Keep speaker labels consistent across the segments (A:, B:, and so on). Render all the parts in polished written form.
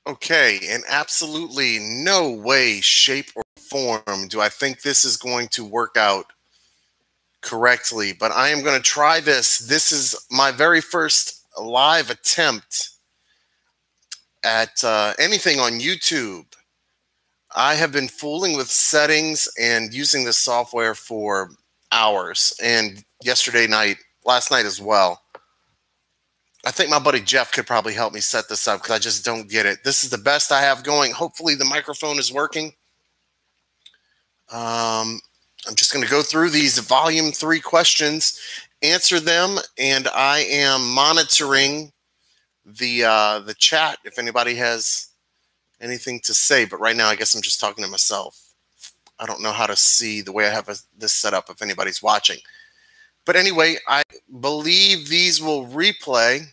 A: Okay, in absolutely no way, shape, or form do I think this is going to work out correctly, but I am going to try this. This is my very first live attempt at anything on YouTube. I have been fooling with settings and using this software for hours, and last night as well. I think my buddy Jeff could probably help me set this up because I just don't get it. This is the best I have going. Hopefully the microphone is working. I'm just going to go through these volume 3 questions, answer them, and I am monitoring the chat if anybody has anything to say. But right now, I guess I'm just talking to myself. I don't know how to see the way I have this set up if anybody's watching. But anyway, I believe these will replay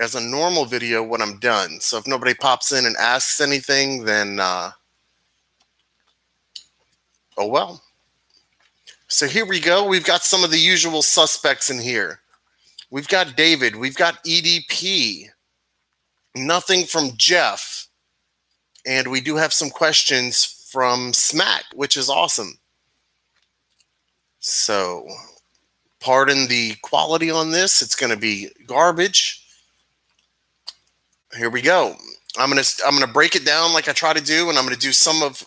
A: as a normal video when I'm done. So if nobody pops in and asks anything, then oh well. So here we go. We've got some of the usual suspects in here. We've got David. We've got EDP. Nothing from Jeff. And we do have some questions from Smack, which is awesome. So pardon the quality on this. It's going to be garbage. Here we go. I'm gonna break it down like I try to do, and I'm gonna do some of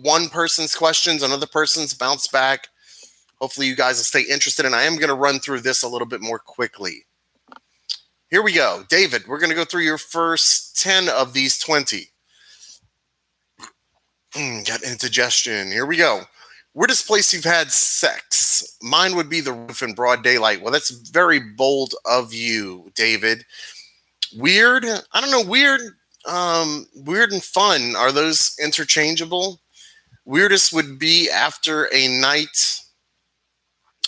A: one person's questions, another person's bounce back. Hopefully you guys will stay interested, and I am gonna run through this a little bit more quickly. Here we go. David, we're gonna go through your first 10 of these 20. Got indigestion. Here we go. Weirdest place you've had sex? Mine would be the roof in broad daylight. Well, that's very bold of you, David. Weird? I don't know. Weird and fun. Are those interchangeable? Weirdest would be after a night.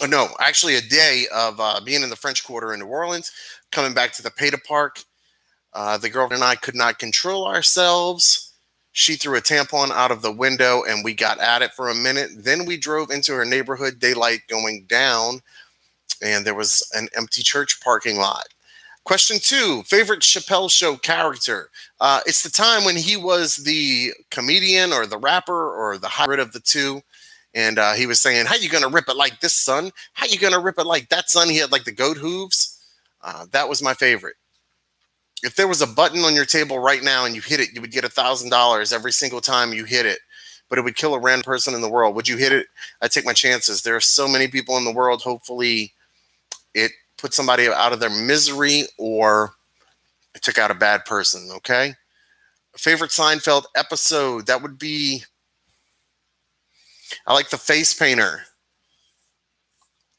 A: Oh, no, actually a day of being in the French Quarter in New Orleans, coming back to the Peta Park. The girlfriend and I could not control ourselves. She threw a tampon out of the window and we got at it for a minute. Then we drove into her neighborhood, daylight going down, and there was an empty church parking lot. Question 2, favorite Chappelle Show character. It's the time when he was the comedian or the rapper or the hybrid of the two. And he was saying, how you going to rip it like this, son? How you going to rip it like that, son? He had like the goat hooves. That was my favorite. If there was a button on your table right now and you hit it, you would get $1,000 every single time you hit it. But it would kill a random person in the world. Would you hit it? I'd take my chances. There are so many people in the world. Hopefully it put somebody out of their misery or it took out a bad person, okay? Favorite Seinfeld episode, that would be, I like the face painter.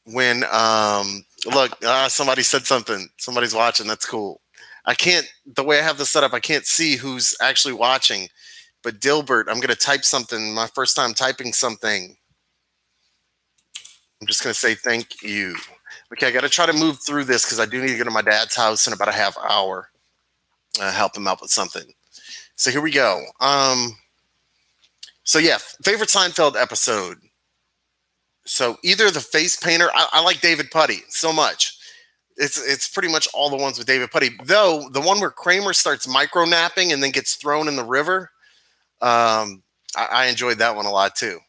A: When, look, somebody said something. Somebody's watching, that's cool. I can't, the way I have this set up, I can't see who's actually watching. But Dilbert, I'm going to type something, my first time typing something. I'm just going to say thank you. Okay, I got to try to move through this because I do need to go to my dad's house in about a half hour. Help him out with something. So here we go. So yeah, favorite Seinfeld episode. So either the face painter. I like David Puddy so much. It's pretty much all the ones with David Puddy. Though the one where Kramer starts micro napping and then gets thrown in the river. I enjoyed that one a lot too.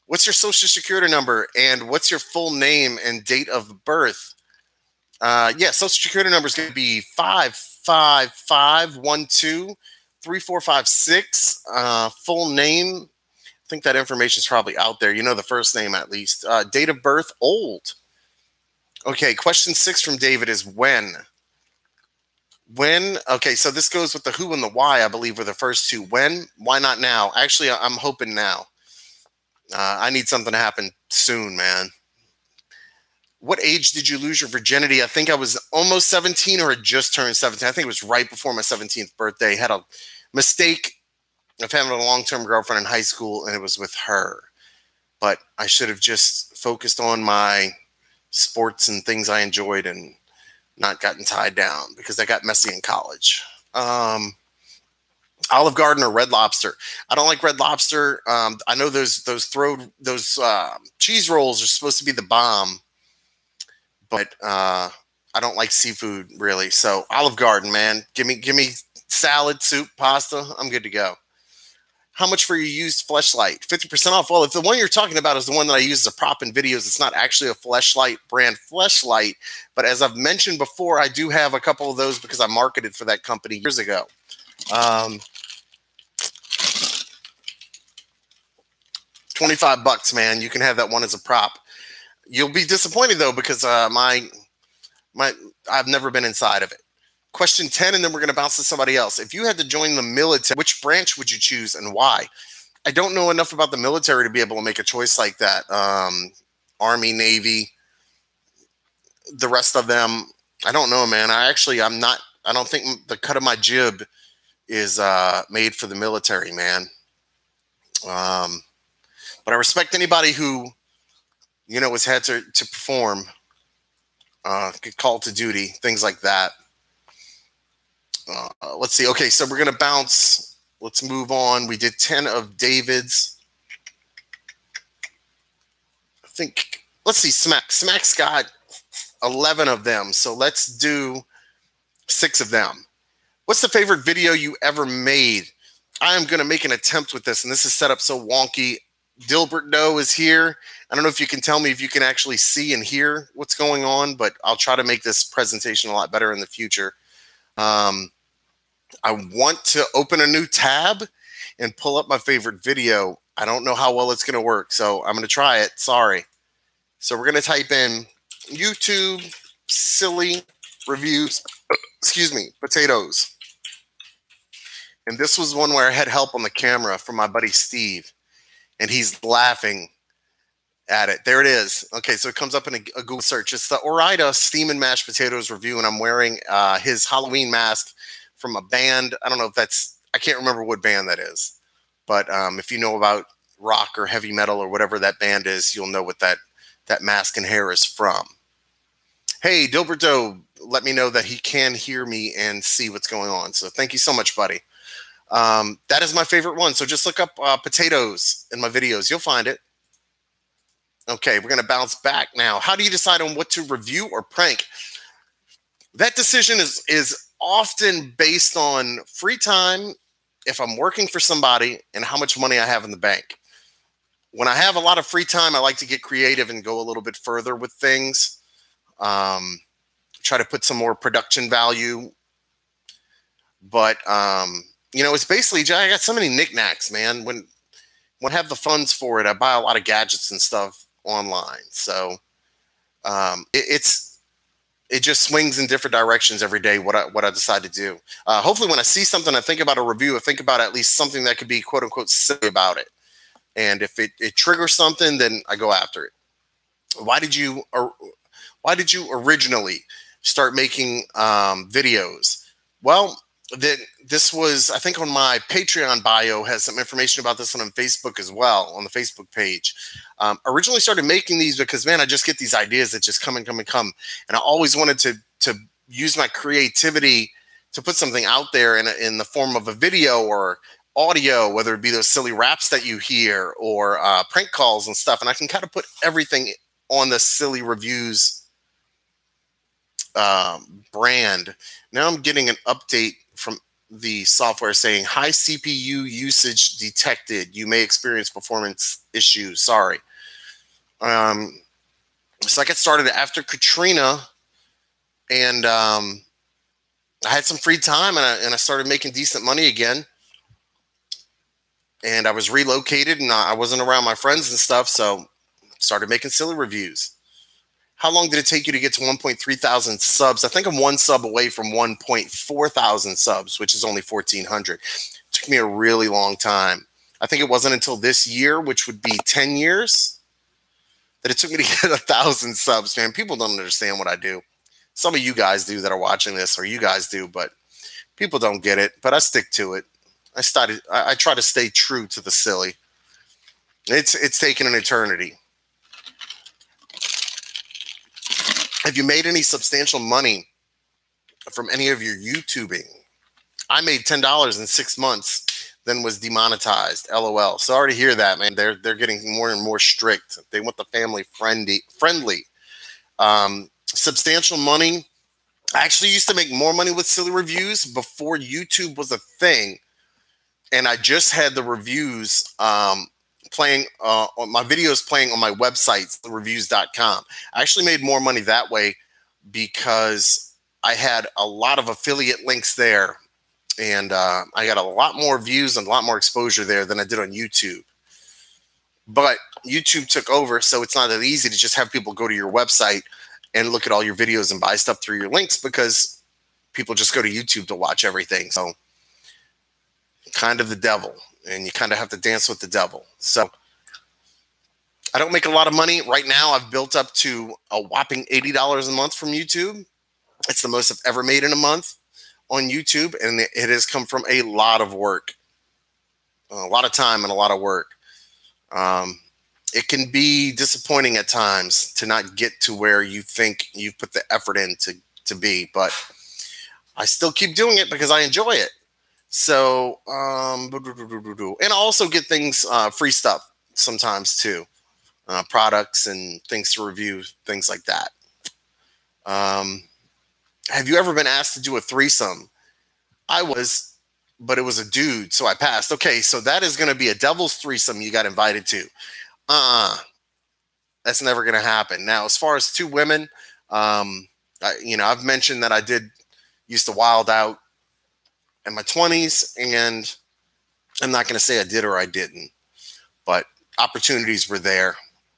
A: What's your social security number and what's your full name and date of birth? Yeah, social security number is going to be 555123456. Full name. I think that information is probably out there. You know the first name at least. Date of birth, old. Okay, question 6 from David is when? When? Okay, so this goes with the who and the why, I believe, were the first two. When? Why not now? Actually, I'm hoping now. I need something to happen soon, man. What age did you lose your virginity? I think I was almost 17 or had just turned 17. I think it was right before my 17th birthday. Had a mistake of having a long-term girlfriend in high school, and it was with her. But I should have just focused on my sports and things I enjoyed and not gotten tied down because I got messy in college. Olive Garden or Red Lobster? I don't like Red Lobster. I know those cheese rolls are supposed to be the bomb, but I don't like seafood really. So Olive Garden, man, give me salad, soup, pasta, I'm good to go. How much for your used Fleshlight? 50% off. Well, if the one you're talking about is the one that I use as a prop in videos, it's not actually a Fleshlight brand Fleshlight. But as I've mentioned before, I do have a couple of those because I marketed for that company years ago. 25 bucks, man. You can have that one as a prop. You'll be disappointed though, because I've never been inside of it. Question 10, and then we're going to bounce to somebody else. If you had to join the military, which branch would you choose and why? I don't know enough about the military to be able to make a choice like that. Army, Navy, the rest of them, I don't know, man. I don't think the cut of my jib is made for the military, man. But I respect anybody who, you know, has had to perform, get called to duty, things like that. Let's see. Okay, so we're going to bounce. Let's move on. We did 10 of David's. I think, let's see, Smack. Smack's got 11 of them, so let's do 6 of them. What's the favorite video you ever made? I am going to make an attempt with this, and this is set up so wonky. Dilbert Doe is here. I don't know if you can tell me if you can actually see and hear what's going on, but I'll try to make this presentation a lot better in the future. I want to open a new tab and pull up my favorite video. I don't know how well it's going to work, so I'm going to try it. Sorry. So we're going to type in YouTube silly reviews, excuse me, potatoes. And this was one where I had help on the camera from my buddy Steve, and he's laughing at it. There it is. Okay, so it comes up in a Google search. It's the Ore-Ida Steam and Mashed Potatoes review, and I'm wearing his Halloween mask from a band. I don't know if that's, I can't remember what band that is. But if you know about rock or heavy metal or whatever that band is, you'll know what that mask and hair is from. Hey, Dilberto, let me know that he can hear me and see what's going on. So thank you so much, buddy. That is my favorite one. So just look up potatoes in my videos. You'll find it. Okay, we're going to bounce back now. How do you decide on what to review or prank? That decision is often based on free time, if I'm working for somebody, and how much money I have in the bank. When I have a lot of free time, I like to get creative and go a little bit further with things. Try to put some more production value. But, you know, it's basically, I got so many knickknacks, man. When I have the funds for it, I buy a lot of gadgets and stuff online. So it just swings in different directions every day, what I decide to do. Hopefully when I see something, I think about a review, I think about at least something that could be quote unquote silly about it. And if it triggers something, then I go after it. Why did you originally start making videos? Well, this was, I think on my Patreon bio has some information about this one on Facebook as well, on the Facebook page. Originally started making these because, man, I just get these ideas that just come and come and come. And I always wanted to use my creativity to put something out there in the form of a video or audio, whether it be those silly raps that you hear or prank calls and stuff. And I can kind of put everything on the Silly Reviews brand. Now I'm getting an update from the software saying high CPU usage detected. You may experience performance issues. Sorry. So I got started after Katrina, and I had some free time, and I started making decent money again. And I was relocated, and I wasn't around my friends and stuff, so started making silly reviews. How long did it take you to get to 1.3 thousand subs? I think I'm one sub away from 1.4 thousand subs, which is only 1,400. It took me a really long time. I think it wasn't until this year, which would be 10 years, that it took me to get 1,000 subs, man. People don't understand what I do. Some of you guys do that are watching this, or you guys do, but people don't get it. But I stick to it. I try to stay true to the silly. It's taken an eternity. Have you made any substantial money from any of your YouTubing? I made $10 in 6 months, then was demonetized. LOL. Sorry to hear that, man. They're getting more and more strict. They want the family friendly. Substantial money. I actually used to make more money with silly reviews before YouTube was a thing. And I just had the reviews playing on my videos playing on my website, reviews.com. I actually made more money that way because I had a lot of affiliate links there. And I got a lot more views and a lot more exposure there than I did on YouTube. But YouTube took over, so it's not that easy to just have people go to your website and look at all your videos and buy stuff through your links, because people just go to YouTube to watch everything. So kind of the devil, and you kind of have to dance with the devil. So I don't make a lot of money right now. I've built up to a whopping $80 a month from YouTube. It's the most I've ever made in a month on YouTube, and it has come from a lot of work, a lot of time and a lot of work. It can be disappointing at times to not get to where you think you've put the effort in to be, but I still keep doing it because I enjoy it. So, and I also get things, free stuff sometimes too, products and things to review, things like that. Have you ever been asked to do a threesome? I was, but it was a dude, so I passed. Okay, so that is going to be a devil's threesome you got invited to. That's never going to happen. Now, as far as two women, I've mentioned that I used to wild out in my 20s, and I'm not going to say I did or I didn't, but opportunities were there.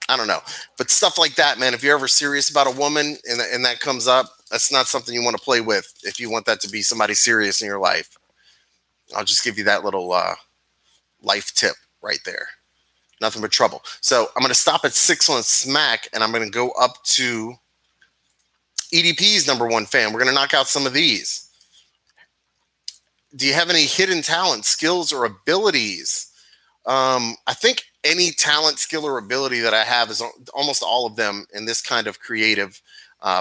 A: I don't know. But stuff like that, man, if you're ever serious about a woman and that comes up, that's not something you want to play with if you want that to be somebody serious in your life. I'll just give you that little life tip right there. Nothing but trouble. So I'm going to stop at 6 on Smack, and I'm going to go up to EDP's #1 fan. We're going to knock out some of these. Do you have any hidden talent, skills, or abilities? I think any talent, skill, or ability that I have is almost all of them in this kind of creative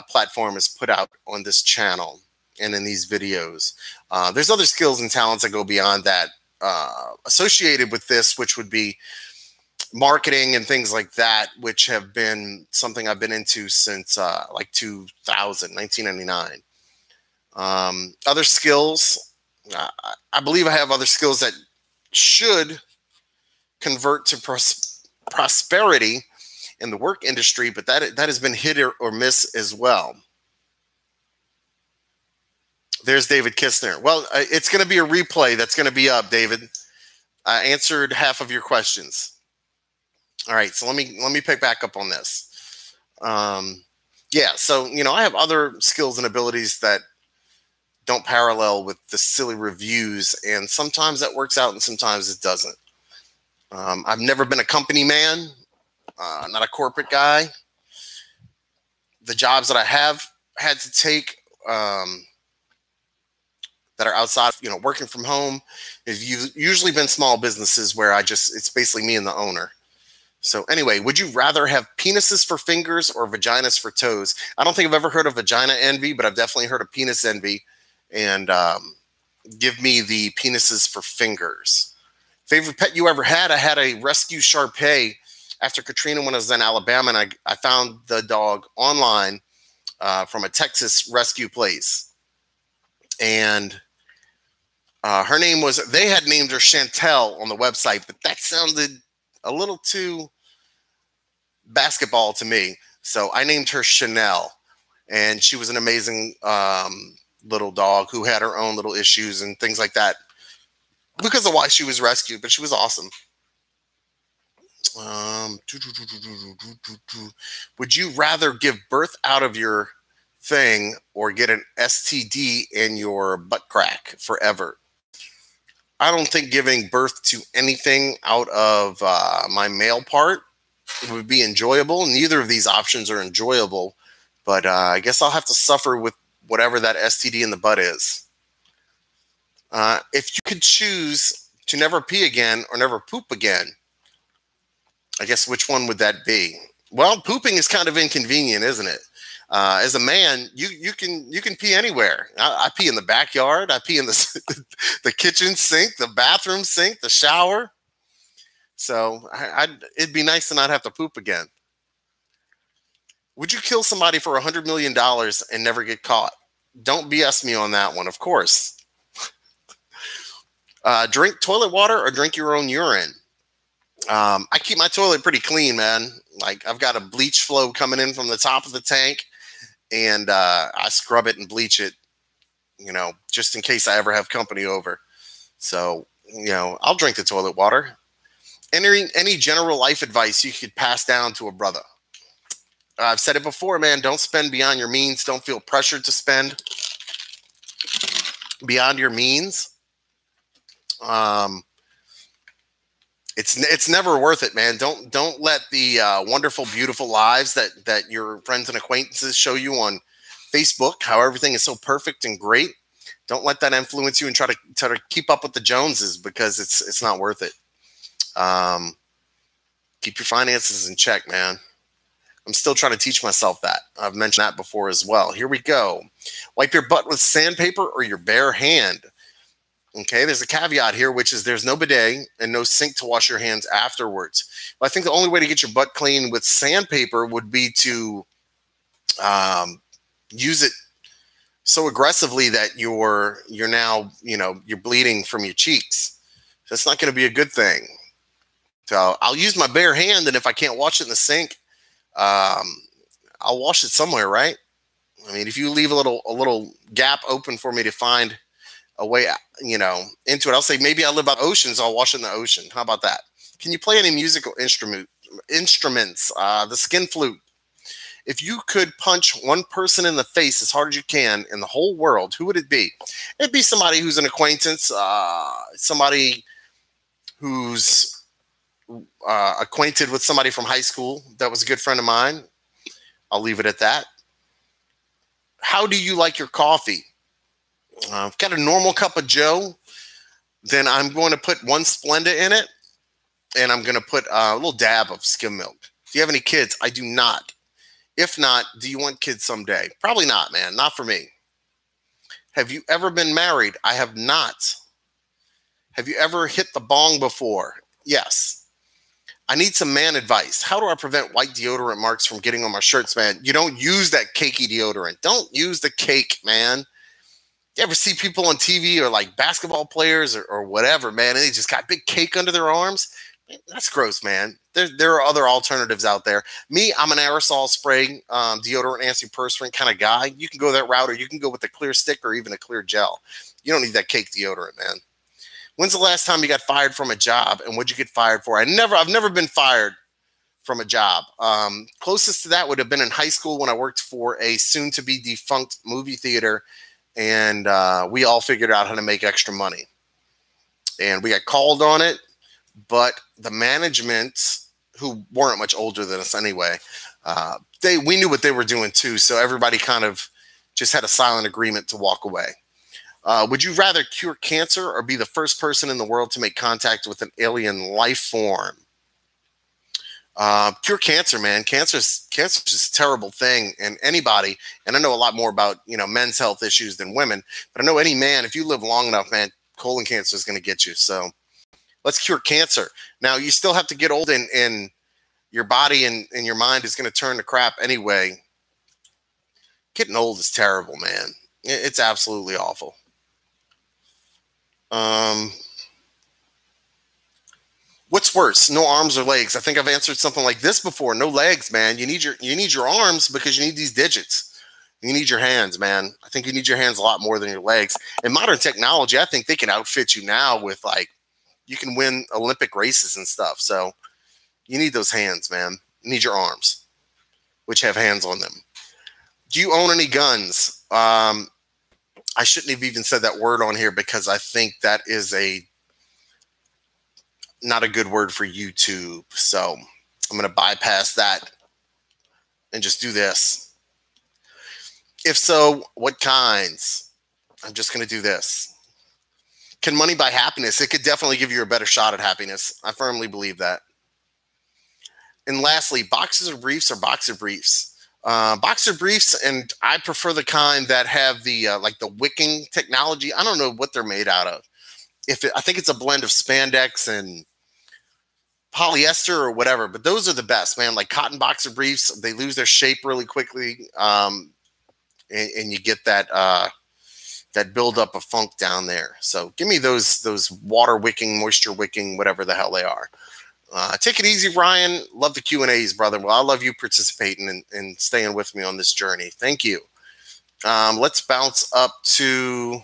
A: platform is put out on this channel and in these videos. There's other skills and talents that go beyond that associated with this, which would be marketing and things like that, which have been something I've been into since like 1999. Other skills, I believe I have other skills that should convert to prosperity in the work industry, but that has been hit or miss as well. There's David Kistner. Well, it's going to be a replay that's going to be up, David. I answered half of your questions. All right, so let me pick back up on this. Yeah, so I have other skills and abilities that don't parallel with the silly reviews, and sometimes that works out and sometimes it doesn't. I've never been a company man, not a corporate guy. The jobs that I have had to take that are outside, working from home, have usually been small businesses where it's basically me and the owner. So anyway, would you rather have penises for fingers or vaginas for toes? I don't think I've ever heard of vagina envy, but I've definitely heard of penis envy. And give me the penises for fingers. Favorite pet you ever had? I had a rescue Shar-Pei after Katrina when I was in Alabama, and I found the dog online from a Texas rescue place. And her name they had named her Chantel on the website, but that sounded a little too basketball to me. So I named her Chanel, and she was an amazing little dog who had her own little issues and things like that because of why she was rescued, but she was awesome. Would you rather give birth out of your thing or get an STD in your butt crack forever? I don't think giving birth to anything out of my male part would be enjoyable. Neither of these options are enjoyable, but I guess I'll have to suffer with whatever that STD in the butt is. If you could choose to never pee again or never poop again, I guess which one would that be? Well, pooping is kind of inconvenient, isn't it? As a man, you can pee anywhere. I pee in the backyard. I pee in the kitchen sink, the bathroom sink, the shower. So it'd be nice to not have to poop again. Would you kill somebody for $100 million and never get caught? Don't BS me on that one, of course. Drink toilet water or drink your own urine. I keep my toilet pretty clean, man. Like I've got a bleach flow coming in from the top of the tank, and I scrub it and bleach it, you know, just in case I ever have company over. So, you know, I'll drink the toilet water. Any general life advice you could pass down to a brother? I've said it before, man. Don't spend beyond your means. Don't feel pressured to spend beyond your means. It's never worth it, man. Don't let the wonderful, beautiful lives that your friends and acquaintances show you on Facebook, how everything is so perfect and great. Don't let that influence you and try to keep up with the Joneses, because it's not worth it. Keep your finances in check, man. I'm still trying to teach myself that. I've mentioned that before as well. Here we go. Wipe your butt with sandpaper or your bare hand. Okay, there's a caveat here, which is there's no bidet and no sink to wash your hands afterwards. But I think the only way to get your butt clean with sandpaper would be to use it so aggressively that you're now, you know, you're bleeding from your cheeks. That's not going to be a good thing. So I'll use my bare hand, and if I can't wash it in the sink, I'll wash it somewhere, right? I mean, if you leave a little gap open for me to find a way, you know, into it, I'll say maybe I live by oceans. I'll wash it in the ocean. How about that? Can you play any musical instruments? The skin flute. If you could punch one person in the face as hard as you can in the whole world, who would it be? It'd be somebody who's an acquaintance, somebody who's acquainted with somebody from high school that was a good friend of mine. I'll leave it at that. How do you like your coffee? I've got a normal cup of Joe. Then I'm going to put 1 Splenda in it, and I'm going to put a little dab of skim milk. Do you have any kids? I do not. If not, do you want kids someday? Probably not, man. Not for me. Have you ever been married? I have not. Have you ever hit the bong before? Yes. I need some man advice. How do I prevent white deodorant marks from getting on my shirts, man? You don't use that cakey deodorant. Don't use the cake, man. You ever see people on TV or like basketball players or whatever, man, and they just got big cake under their arms? Man, that's gross, man. There are other alternatives out there. Me, I'm an aerosol spray, deodorant, antiperspirant kind of guy. You can go that route, or you can go with a clear stick or even a clear gel. You don't need that cake deodorant, man. When's the last time you got fired from a job, and what'd you get fired for? I've never been fired from a job. Closest to that would have been in high school when I worked for a soon-to-be defunct movie theater, and we all figured out how to make extra money. And we got called on it, but the management, who weren't much older than us anyway, we knew what they were doing too, so everybody kind of just had a silent agreement to walk away. Would you rather cure cancer or be the first person in the world to make contact with an alien life form? Cure cancer, man. Cancer is just a terrible thing. And anybody, and I know a lot more about, you know, men's health issues than women, but I know any man, if you live long enough, man, colon cancer is going to get you. So let's cure cancer. Now, you still have to get old, and your body and your mind is going to turn to crap anyway. Getting old is terrible, man. It's absolutely awful. What's worse, no arms or legs? I think I've answered something like this before. No legs, man. You need your arms because you need these digits. You need your hands, man. I think you need your hands a lot more than your legs. In modern technology, I think they can outfit you now with, like, you can win Olympic races and stuff. So you need those hands, man. You need your arms, which have hands on them. Do you own any guns? I shouldn't have even said that word on here because I think that is not a good word for YouTube. So I'm going to bypass that and just do this. If so, what kinds? I'm just going to do this. Can money buy happiness? It could definitely give you a better shot at happiness. I firmly believe that. And lastly, boxers or briefs or boxer briefs? Boxer briefs, and I prefer the kind that have the like the wicking technology. I don't know what they're made out of. I think it's a blend of spandex and polyester or whatever, but those are the best, man. Like cotton boxer briefs, they lose their shape really quickly. and you get that that buildup of funk down there. So give me those water wicking, moisture wicking, whatever the hell they are. Take it easy, Ryan. Love the Q&As, brother. Well, I love you participating and staying with me on this journey. Thank you. Let's bounce up to,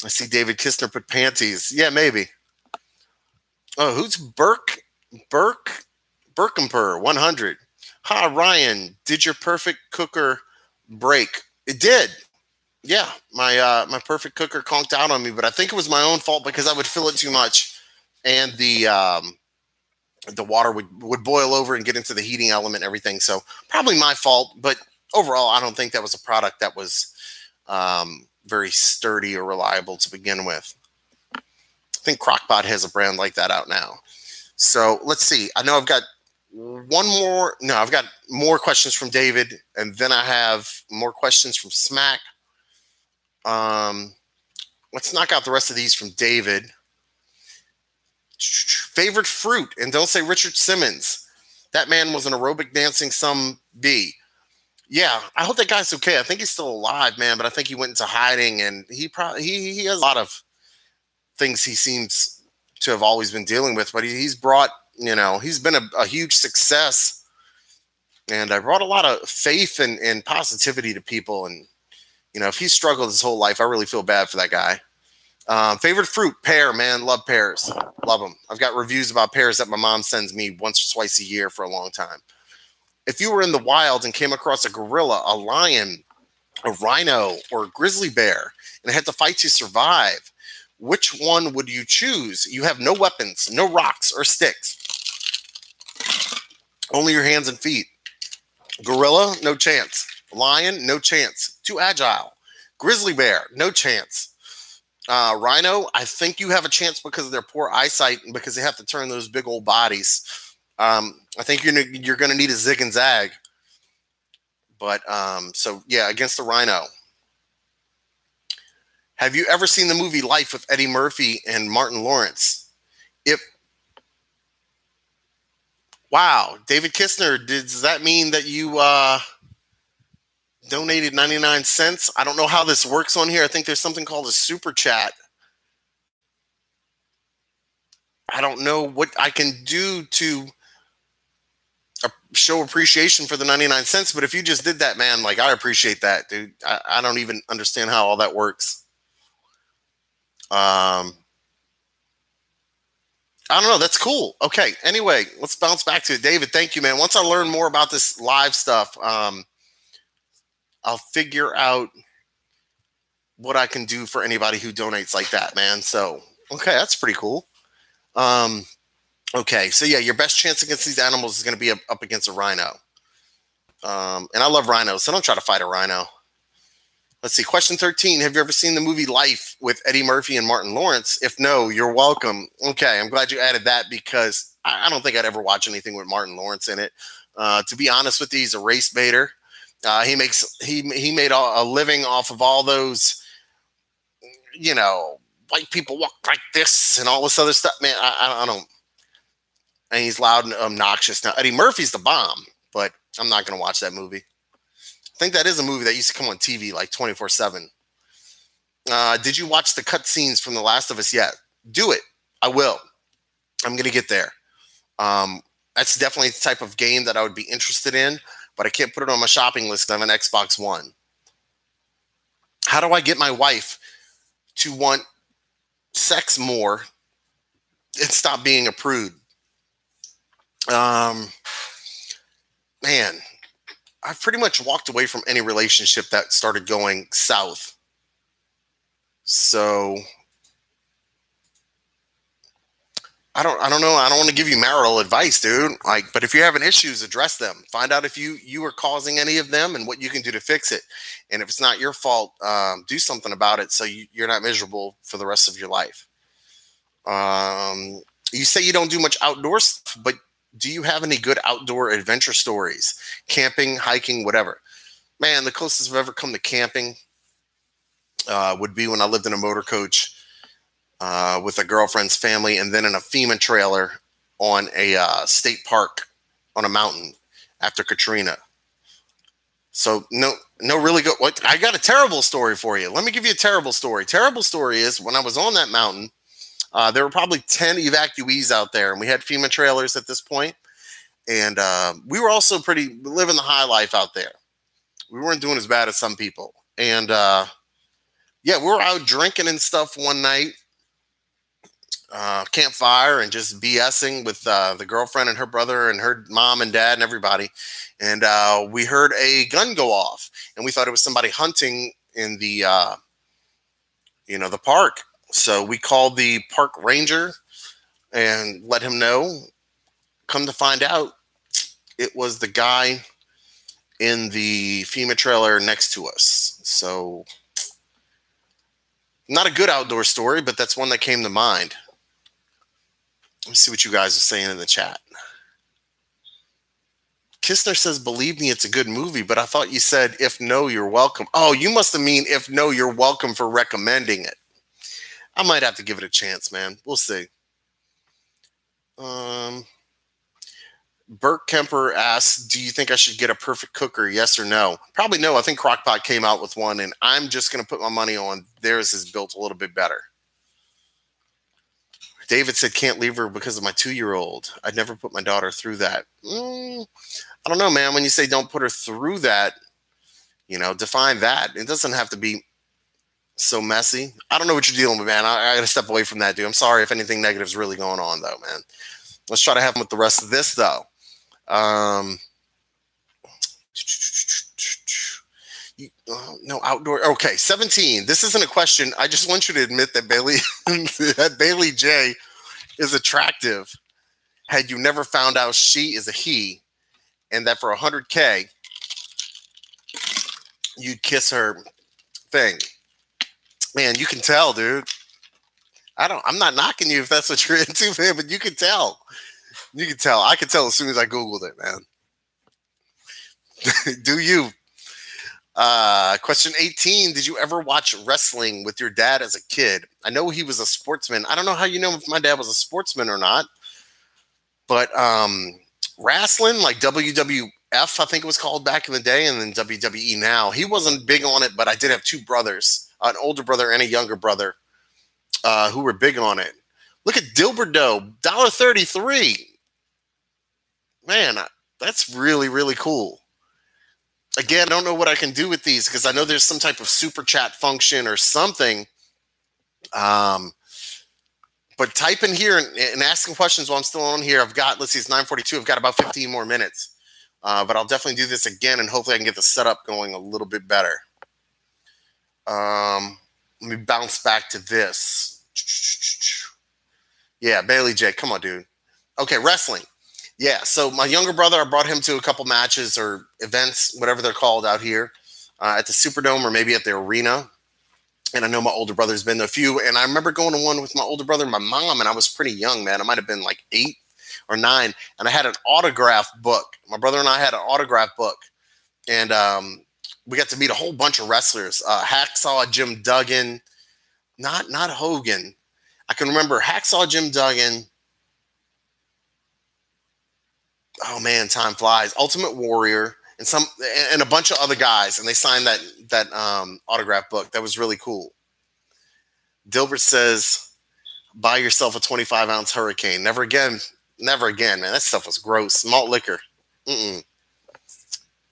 A: I see David Kistner put panties. Yeah, maybe. Oh, who's Burkemper 100. Hi, Ryan. Did your perfect cooker break? It did. Yeah, my perfect cooker conked out on me, but I think it was my own fault because I would fill it too much, and the water would boil over and get into the heating element and everything. So probably my fault, but overall, I don't think that was a product that was very sturdy or reliable to begin with. I think Crock-Pot has a brand like that out now. So let's see. I know I've got one more. No, I've got more questions from David, and then I have more questions from Smack. Let's knock out the rest of these from David. Favorite fruit, and don't say Richard Simmons. That man was an aerobic dancing some bee. Yeah, I hope that guy's okay. I think he's still alive, man, but I think he went into hiding, and he has a lot of things he seems to have always been dealing with, but he's brought, he's been a huge success, and I brought a lot of faith and positivity to people, and if he's struggled his whole life, I really feel bad for that guy. Favorite fruit, pear, man. Love pears. Love them. I've got reviews about pears that my mom sends me once or twice a year for a long time. If you were in the wild and came across a gorilla, a lion, a rhino, or a grizzly bear and had to fight to survive, which one would you choose? You have no weapons, no rocks or sticks. Only your hands and feet. Gorilla, no chance. Lion, no chance. Too agile. Grizzly bear, no chance. Rhino, I think you have a chance because of their poor eyesight and because they have to turn those big old bodies. I think you're going to need a zig and zag. But so yeah, against the rhino. Have you ever seen the movie Life with Eddie Murphy and Martin Lawrence? Wow, David Kistner, does that mean that you donated 99 cents? I don't know how this works on here. I think there's something called a super chat. I don't know what I can do to show appreciation for the 99 cents, but if you just did that, man, like, I appreciate that, dude. I don't even understand how all that works. I don't know. That's cool. Okay. Anyway, let's bounce back to it. David, thank you, man. Once I learn more about this live stuff, I'll figure out what I can do for anybody who donates like that, man. So, okay, that's pretty cool. Okay, so yeah, your best chance against these animals is going to be up against a rhino. And I love rhinos, so don't try to fight a rhino. Let's see, question 13. Have you ever seen the movie Life with Eddie Murphy and Martin Lawrence? If no, you're welcome. Okay, I'm glad you added that because I don't think I'd ever watch anything with Martin Lawrence in it. To be honest with you, he's a race baiter. He made a living off of all those, white people walk like this and all this other stuff. Man, I don't. And he's loud and obnoxious. Now, Eddie Murphy's the bomb, but I'm not going to watch that movie. I think that is a movie that used to come on TV like 24/7. Did you watch the cutscenes from The Last of Us yet? Do it. I will. I'm going to get there. That's definitely the type of game that I would be interested in, but I can't put it on my shopping list. I have an Xbox One. How do I get my wife to want sex more and stop being a prude? Man, I've pretty much walked away from any relationship that started going south. So I don't know. I don't want to give you marital advice, dude. But if you're having issues, address them. Find out if you are causing any of them and what you can do to fix it. And if it's not your fault, do something about it so you're not miserable for the rest of your life. You say you don't do much outdoor stuff, but do you have any good outdoor adventure stories? Camping, hiking, whatever. Man, the closest I've ever come to camping would be when I lived in a motor coach with a girlfriend's family and then in a FEMA trailer on a state park on a mountain after Katrina. So no really good. What, I got a terrible story for you. Let me give you a terrible story. Terrible story is when I was on that mountain, there were probably 10 evacuees out there, and we had FEMA trailers at this point. And we were also pretty living the high life out there. We weren't doing as bad as some people. And yeah, we were out drinking and stuff one night, campfire, and just BSing with the girlfriend and her brother and her mom and dad and everybody. And we heard a gun go off, and we thought it was somebody hunting in the, the park. So we called the park ranger and let him know. Come to find out, it was the guy in the FEMA trailer next to us. So not a good outdoor story, but that's one that came to mind. Let me see what you guys are saying in the chat. Kistner says, believe me, it's a good movie, but I thought you said, if no, you're welcome. Oh, you must have mean, if no, you're welcome for recommending it. I might have to give it a chance, man. We'll see. Burt Kemper asks, do you think I should get a perfect cooker? Yes or no? Probably no. I think Crock-Pot came out with one, and I'm just going to put my money on theirs is built a little bit better. David said, can't leave her because of my 2-year-old. I'd never put my daughter through that. I don't know, man. When you say don't put her through that, define that. It doesn't have to be so messy. I don't know what you're dealing with, man. I got to step away from that, dude. I'm sorry if anything negative is really going on, though, man. Let's try to have fun with the rest of this, though. No outdoor. Okay, 17. This isn't a question. I just want you to admit that Bailey J is attractive. Had you never found out she is a he, and that for $100K you'd kiss her thing. Man, you can tell, dude. I'm not knocking you if that's what you're into, man, but you can tell. You can tell. I could tell as soon as I Googled it, man. Do you? Question 18. Did you ever watch wrestling with your dad as a kid? I know he was a sportsman. I don't know how you know if my dad was a sportsman or not. But wrestling, like WWF, I think it was called back in the day, and then WWE now. He wasn't big on it, but I did have 2 brothers, an older brother and a younger brother, who were big on it. Look at Dilbert Doe, $1.33. Man, that's really, really cool. Again, I don't know what I can do with these because I know there's some type of super chat function or something. But type in here and asking questions while I'm still on here. I've got, let's see, it's 9:42. I've got about 15 more minutes. But I'll definitely do this again, and hopefully I can get the setup going a little bit better. Let me bounce back to this. Yeah, Bailey J. Come on, dude. Okay, wrestling. Yeah, so my younger brother, I brought him to a couple matches or events, whatever they're called out here, at the Superdome or maybe at the arena. And I know my older brother's been to a few. And I remember going to one with my older brother and my mom, and I was pretty young, man. I might have been like 8 or 9. And I had an autograph book. My brother and I had an autograph book. And we got to meet a whole bunch of wrestlers. Hacksaw Jim Duggan. Not Hogan. I can remember Hacksaw Jim Duggan. Oh man, time flies. Ultimate Warrior and a bunch of other guys, and they signed that autograph book. That was really cool. Dilbert says, "Buy yourself a 25-ounce Hurricane." Never again, man. That stuff was gross. Malt liquor.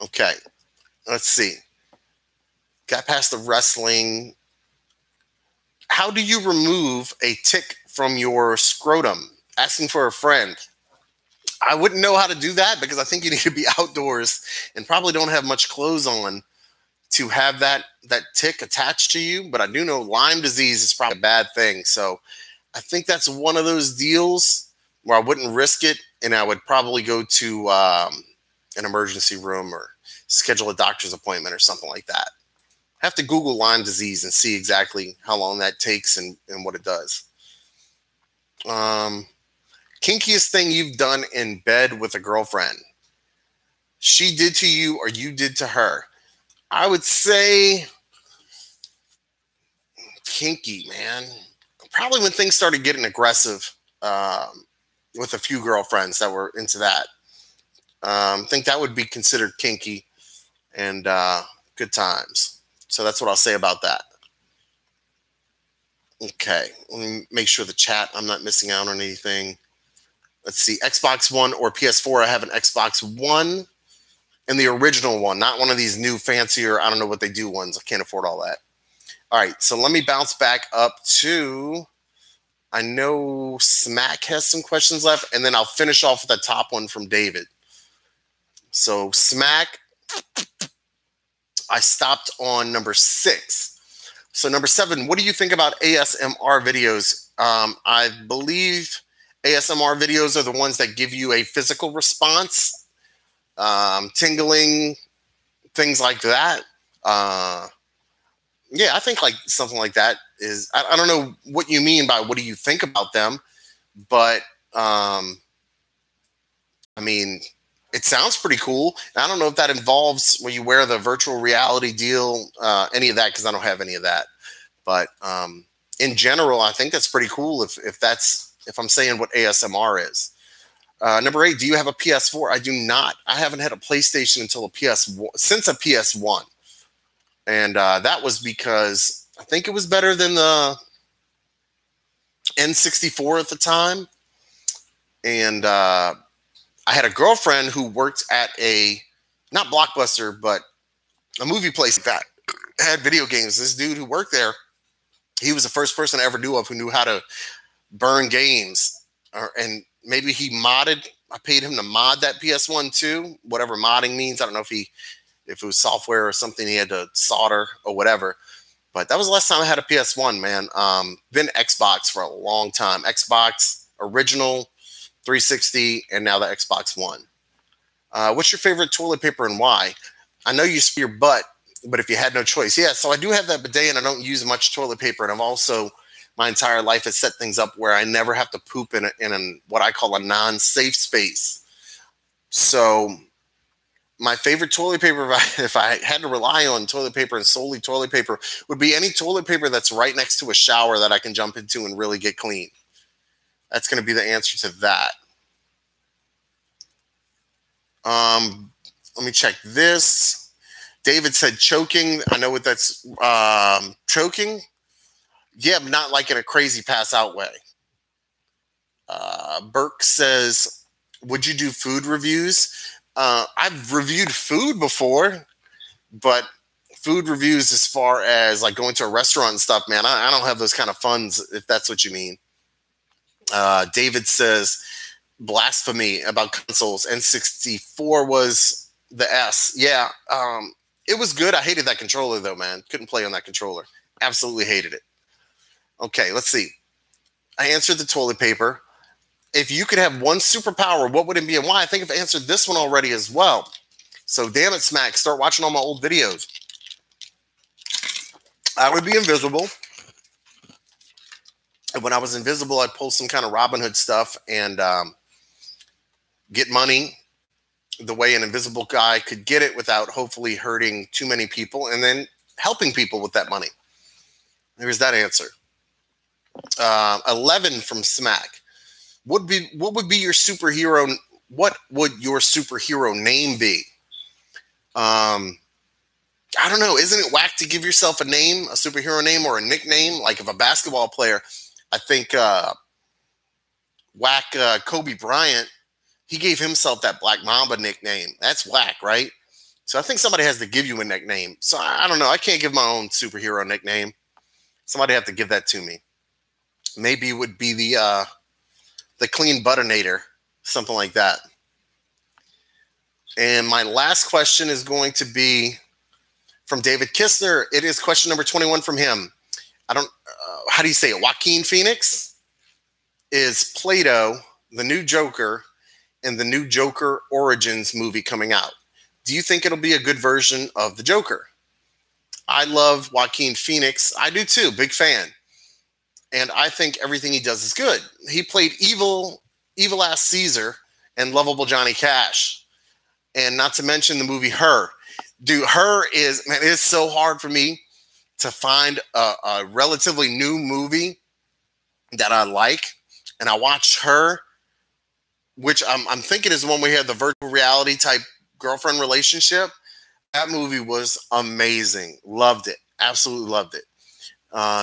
A: Okay, let's see. Got past the wrestling. How do you remove a tick from your scrotum? Asking for a friend. I wouldn't know how to do that because I think you need to be outdoors and probably don't have much clothes on to have that tick attached to you. But I do know Lyme disease is probably a bad thing. So I think that's one of those deals where I wouldn't risk it, and I would probably go to an emergency room or schedule a doctor's appointment or something like that. I have to Google Lyme disease and see exactly how long that takes and what it does. Kinkiest thing you've done in bed with a girlfriend. She did to you or you did to her. I would say kinky, man. Probably when things started getting aggressive with a few girlfriends that were into that. I think that would be considered kinky. and good times. So that's what I'll say about that. Okay, let me make sure the chat, I'm not missing out on anything. Let's see, Xbox One or PS4. I have an Xbox One and the original one, not one of these new fancier, I don't know what they do ones. I can't afford all that. All right, so let me bounce back up to, I know Smack has some questions left, and then I'll finish off with the top one from David. So Smack, I stopped on number 6. So number 7, what do you think about ASMR videos? I believe ASMR videos are the ones that give you a physical response, tingling, things like that. Yeah, I think like something like that is, I don't know what you mean by what do you think about them, but I mean, it sounds pretty cool. And I don't know if that involves when you wear the virtual reality deal, any of that, because I don't have any of that. But in general, I think that's pretty cool if I'm saying what ASMR is. Number 8, do you have a PS4? I do not. I haven't had a PlayStation since a PS1. And that was because I think it was better than the N64 at the time. And I had a girlfriend who worked at not Blockbuster, but a movie place that had video games. This dude who worked there, he was the first person I ever knew of who knew how to burn games. And maybe he modded. I paid him to mod that PS1 too, whatever modding means. I don't know if it was software or something he had to solder or whatever. But that was the last time I had a PS1, man. Been Xbox for a long time. Xbox original, 360, and now the Xbox One. What's your favorite toilet paper and why? I know you spit your butt, but if you had no choice. Yeah, so I do have that bidet and I don't use much toilet paper. And I've also, my entire life has set things up where I never have to poop in what I call a non-safe space. So my favorite toilet paper, if I had to rely on toilet paper and solely toilet paper, would be any toilet paper that's right next to a shower that I can jump into and really get clean. That's going to be the answer to that. Let me check this. David said choking. I know what that's choking. Yeah, but not like in a crazy pass out way. Burke says, would you do food reviews? I've reviewed food before, but food reviews as far as like going to a restaurant and stuff, man, I don't have those kind of funds, if that's what you mean. David says, blasphemy about consoles. N64 was the S. Yeah, it was good. I hated that controller, though, man. Couldn't play on that controller. Absolutely hated it. Okay, let's see. I answered the toilet paper. If you could have one superpower, what would it be and why? I think I've answered this one already as well. So, damn it, Smack, start watching all my old videos. I would be invisible. And when I was invisible, I'd pull some kind of Robin Hood stuff and get money the way an invisible guy could get it without hopefully hurting too many people and then helping people with that money. Here's that answer. 11 from Smack. What would be your superhero? What would your superhero name be? I don't know. Isn't it whack to give yourself a name, a superhero name or a nickname? Like if a basketball player, I think whack Kobe Bryant, he gave himself that Black Mamba nickname. That's whack, right? So I think somebody has to give you a nickname. So I don't know. I can't give my own superhero nickname. Somebody have to give that to me. Maybe it would be the Clean Buttinator, something like that. And my last question is going to be from David Kistner. It is question number 21 from him. I don't, how do you say it? Joaquin Phoenix is Plato, the new Joker, and the new Joker Origins movie coming out. Do you think it'll be a good version of the Joker? I love Joaquin Phoenix. I do too. Big fan. And I think everything he does is good. He played evil-ass Caesar and lovable Johnny Cash. And not to mention the movie Her. Dude, Her is, man, it is so hard for me to find a relatively new movie that I like. And I watched Her, which I'm thinking is the one where he had the virtual reality type girlfriend relationship. That movie was amazing. Loved it. Absolutely loved it.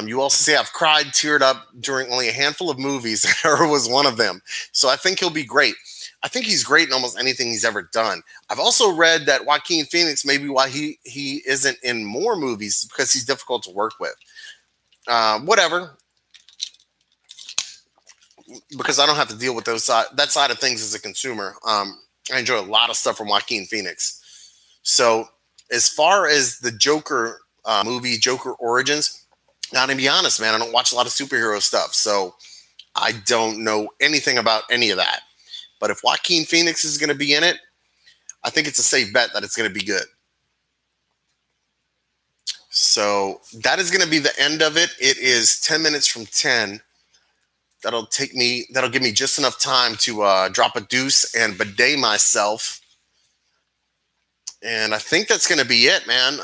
A: You also say I've cried, teared up during only a handful of movies. Her was one of them. So I think he'll be great. I think he's great in almost anything he's ever done. I've also read that Joaquin Phoenix, maybe why he isn't in more movies, because he's difficult to work with. Whatever. Because I don't have to deal with that side of things as a consumer. I enjoy a lot of stuff from Joaquin Phoenix. So as far as the Joker movie, Joker Origins, now to be honest, man, I don't watch a lot of superhero stuff, so I don't know anything about any of that. But if Joaquin Phoenix is going to be in it, I think it's a safe bet that it's going to be good. So that is going to be the end of it. It is 10 minutes from 10. That'll give me just enough time to drop a deuce and bidet myself. And I think that's going to be it, man.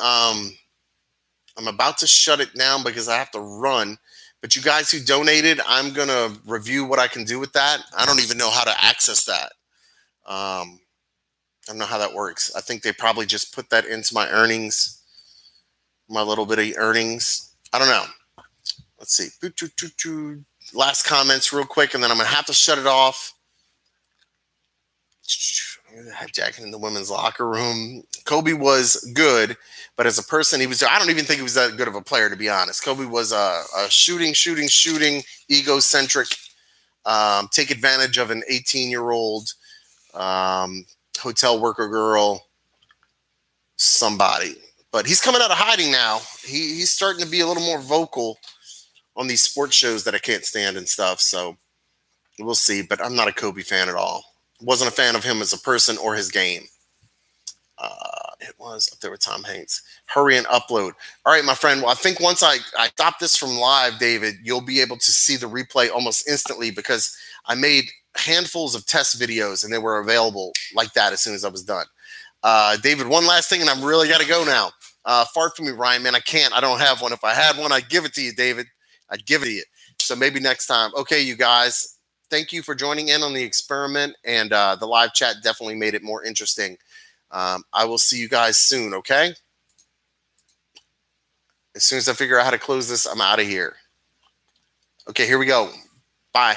A: I'm about to shut it down because I have to run. But you guys who donated, I'm going to review what I can do with that. I don't even know how to access that. I don't know how that works. I think they probably just put that into my earnings, my little bit of earnings. I don't know. Let's see. Last comments real quick, and then I'm going to have to shut it off. Hijacking in the women's locker room. Kobe was good, but as a person, I don't even think he was that good of a player, to be honest. Kobe was a shooting, egocentric, take advantage of an 18-year-old hotel worker girl, somebody. But he's coming out of hiding now. He's starting to be a little more vocal on these sports shows that I can't stand and stuff. So we'll see. But I'm not a Kobe fan at all. Wasn't a fan of him as a person or his game. It was up there with Tom Hanks. Hurry and upload. All right, my friend. Well, I think once I stop this from live, David, you'll be able to see the replay almost instantly, because I made handfuls of test videos and they were available like that as soon as I was done. David, one last thing, and I'm really got to go now. Fart from me, Ryan, man. I can't. I don't have one. If I had one, I'd give it to you, David. I'd give it to you. So maybe next time. Okay, you guys. Thank you for joining in on the experiment, and the live chat definitely made it more interesting. I will see you guys soon, okay? As soon as I figure out how to close this, I'm out of here. Okay, here we go. Bye.